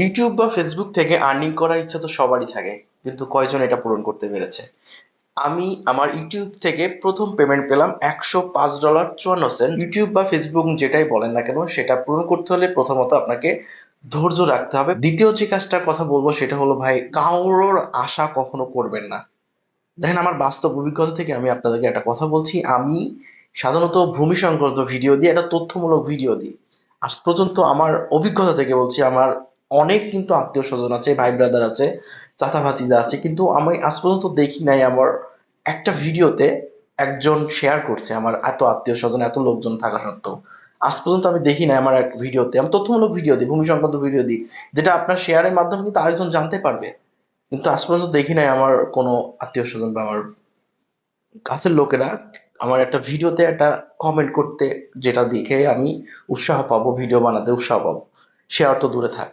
YouTube বা Facebook থেকে earning করার ইচ্ছা তো সবারই থাকে, কিন্তু কয়জন এটা পূরণ করতে পেরেছে? আমি আমার ইউটিউব থেকে প্রথম পেমেন্ট পেলাম $105.54। ইউটিউব বা ফেসবুক যেটাই বলেন না কেন, সেটা পূরণ করতে হলে প্রথমত আপনাকে ধৈর্য রাখতে হবে। দ্বিতীয় যে কাজটার কথা বলবো সেটা হলো, ভাই কারোর আশা কখনো করবেন না। দেখেন, আমার বাস্তব অভিজ্ঞতা থেকে আমি আপনাদেরকে একটা কথা বলছি। আমি সাধারণত ভূমি সংক্রান্ত ভিডিও দিই, একটা তথ্যমূলক ভিডিও দিই। আজ পর্যন্ত আমার অভিজ্ঞতা থেকে বলছি, আমার অনেক কিন্তু আত্মীয় স্বজন আছে, ভাই ব্রাদার আছে, চাচা ভাতিজা আছে, কিন্তু আমি আজ পর্যন্ত দেখি নাই আমার একটা ভিডিওতে একজন শেয়ার করছে। আমার এত আত্মীয় স্বজন, এত লোকজন থাকা সত্ত্বেও আজ পর্যন্ত আমি দেখি নাই আমার এক ভিডিওতে, আমি তথ্যমূলক ভিডিও দিই, ভূমি সংক্রান্ত ভিডিও দিই, যেটা আপনার শেয়ারের মাধ্যমে কিন্তু আরেকজন জানতে পারবে। কিন্তু আজ পর্যন্ত দেখি নাই আমার কোনো আত্মীয় স্বজন বা আমার কাছের লোকেরা আমার একটা ভিডিওতে একটা কমেন্ট করতে, যেটা দেখে আমি উৎসাহ পাবো, ভিডিও বানাতে উৎসাহ পাবো। শেয়ার তো দূরে থাক।